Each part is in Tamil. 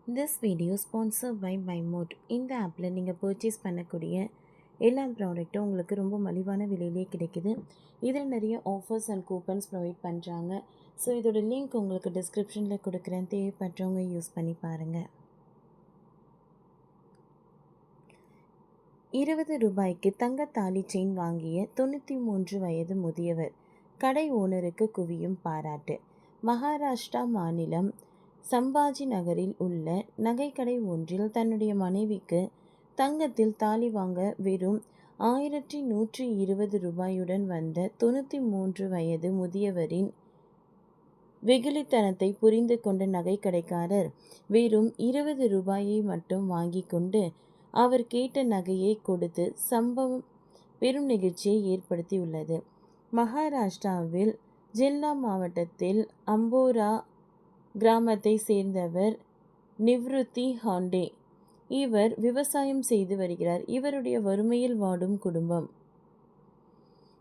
திஸ் வீடியோ ஸ்பான்சர் பை மைமோட். இந்த ஆப்பில் நீங்கள் பர்ச்சேஸ் பண்ணக்கூடிய எல்லா ப்ராடக்ட்டும் உங்களுக்கு ரொம்ப மலிவான விலையிலே கிடைக்குது. இதில் நிறைய ஆஃபர்ஸ் அண்ட் கூப்பன்ஸ் ப்ரொவைட் பண்ணுறாங்க. ஸோ இதோட லிங்க் உங்களுக்கு டிஸ்கிரிப்ஷனில் கொடுக்குறேன், தேவைப்பட்டவங்க யூஸ் பண்ணி பாருங்கள். 20 ரூபாய்க்கு தங்க தாலி செயின் வாங்கிய 93 வயது முதியவர் கடை ஓனருக்கு குவியும் பாராட்டு. மகாராஷ்டிரா மாநிலம் சம்பாஜி நகரில் உள்ள நகைக்கடை ஒன்றில் தன்னுடைய மனைவிக்கு தங்கத்தில் தாலி வாங்க வெறும் 1120 ரூபாயுடன் வந்த 93 வயது முதியவரின் வெகுளித்தனத்தை புரிந்து கொண்ட நகைக்கடைக்காரர் வெறும் 20 ரூபாயை மட்டும் வாங்கி கொண்டு அவர் கேட்ட நகையை கொடுத்து சம்பவம் பெரும் நிகழ்ச்சியை ஏற்படுத்தியுள்ளது. மகாராஷ்டிராவில் ஜில்லா மாவட்டத்தில் அம்போரா கிராமத்தை சேர்ந்தவர் நிவ்ருத்தி ஹாண்டே. இவர் விவசாயம் செய்து வருகிறார். இவருடைய வறுமையில் வாடும் குடும்பம்.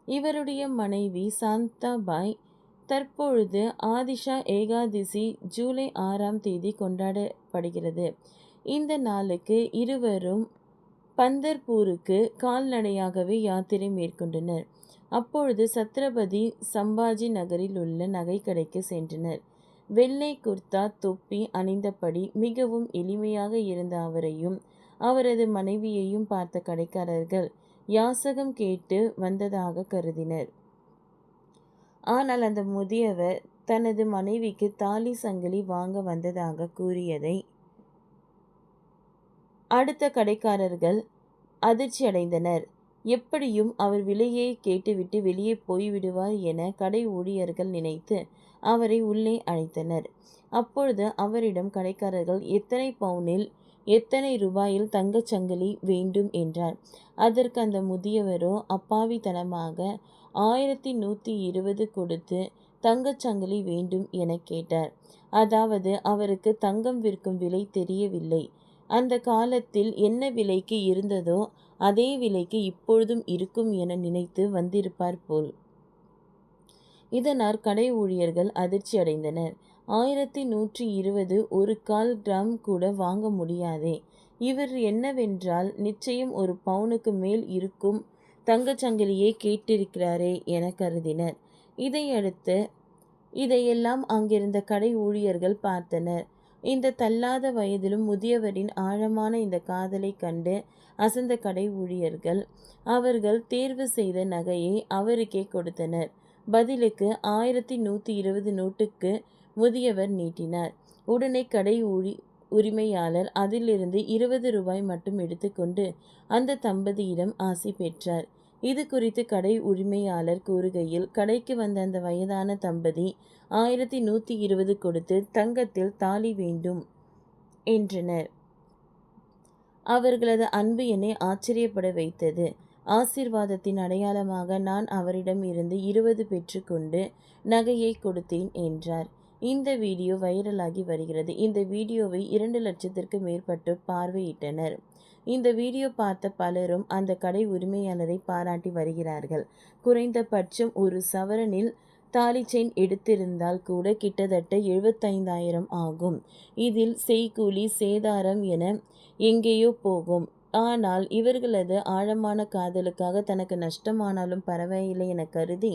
இவருடைய மனைவி சாந்தாபாய். தற்பொழுது ஆதிஷா ஏகாதசி ஜூலை 6ஆம் தேதி கொண்டாடப்படுகிறது. இந்த நாளுக்கு இருவரும் பந்தர்பூருக்கு கால்நடையாகவே யாத்திரை மேற்கொண்டனர். அப்பொழுது சத்ரபதி சம்பாஜி நகரில் உள்ள நகைக்கடைக்கு சென்றனர். வெள்ளை குர்தா தொப்பி அணிந்தபடி மிகவும் எளிமையாக இருந்த அவரையும் அவரது மனைவியையும் பார்த்த கடைக்காரர்கள் யாசகம் கேட்டு வந்ததாக கருதினர். ஆனால் அந்த முதியவர் தனது மனைவிக்கு தாலி சங்கிலி வாங்க வந்ததாக கூறியதை அடுத்த கடைக்காரர்கள் அதிர்ச்சி அடைந்தனர். எப்படியும் அவர் விலையை கேட்டுவிட்டு வெளியே போய்விடுவார் என கடை ஊழியர்கள் நினைத்து அவரை உள்ளே அழைத்தனர். அப்பொழுது அவரிடம் கடைக்காரர்கள் எத்தனை பவுனில் எத்தனை ரூபாயில் தங்கச்சங்கிலி வேண்டும் என்றார். அதற்கு அந்த முதியவரோ அப்பாவித்தனமாக 1120 கொடுத்து தங்கச்சங்கிலி வேண்டும் என கேட்டார். அதாவது அவருக்கு தங்கம் விற்கும் விலை தெரியவில்லை. அந்த காலத்தில் என்ன விலைக்கு இருந்ததோ அதே விலைக்கு இப்பொழுதும் இருக்கும் என நினைத்து வந்திருப்பார் போல். இதனால் கடை ஊழியர்கள் அதிர்ச்சி அடைந்தனர். 1120 ஒரு 1/4 கிராம் கூட வாங்க முடியாதே, இவர் என்னவென்றால் நிச்சயம் ஒரு பவுனுக்கு மேல் இருக்கும் தங்கச்சங்கிலியை கேட்டிருக்கிறாரே என கருதினர். இதையடுத்து இதையெல்லாம் அங்கிருந்த கடை ஊழியர்கள் பார்த்தனர். இந்த தள்ளாத வயதிலும் முதியவரின் ஆழமான இந்த காதலை கண்டு அசந்த கடை ஊழியர்கள் அவர்கள் தேர்வு செய்த நகையை அவருக்கே கொடுத்தனர். பதிலுக்கு 1120 நோட்டுக்கு முதியவர் நீட்டினார். உடனே கடை உரிமையாளர் அதிலிருந்து 20 ரூபாய் மட்டும் எடுத்துக்கொண்டு அந்த தம்பதியிடம் ஆசி பெற்றார். இது குறித்து கடை உரிமையாளர் கூறுகையில், கடைக்கு வந்த அந்த வயதான தம்பதி 1120 கொடுத்து தங்கத்தில் தாலி வேண்டும் என்றனர். அவர்களது அன்பு என்னை ஆச்சரியப்பட வைத்தது. ஆசீர்வாதத்தின் அடையாளமாக நான் அவரிடம் இருந்து 20 பெற்றுக்கொண்டு நகையை கொடுத்தேன் என்றார். இந்த வீடியோ வைரலாகி வருகிறது. இந்த வீடியோவை 2 லட்சத்திற்கு மேற்பட்டோர் பார்வையிட்டனர். இந்த வீடியோ பார்த்த பலரும் அந்த கடை உரிமையாளரை பாராட்டி வருகிறார்கள். குறைந்தபட்சம் ஒரு சவரனில் தாலி செயின் எடுத்திருந்தால் கூட கிட்டத்தட்ட 75,000 ஆகும். இதில் செய்கூலி சேதாரம் என எங்கேயோ போகும். ஆனால் இவர்களது ஆழமான காதலுக்காக தனக்கு நஷ்டமானாலும் பரவாயில்லை என கருதி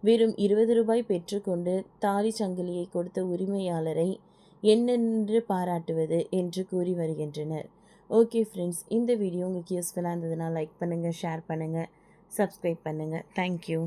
வெறும் 20 ரூபாய் பெற்றுக்கொண்டு தாலி சங்கிலியை கொடுத்த உரிமையாளரை என்னென்று பாராட்டுவது என்று கூறி வருகின்றனர். ஓகே ஃப்ரெண்ட்ஸ், இந்த வீடியோ உங்களுக்கு யூஸ்ஃபுல்லாக இருந்ததுன்னா லைக் பண்ணுங்கள், ஷேர் பண்ணுங்கள், சப்ஸ்கிரைப் பண்ணுங்கள். தேங்க்யூ.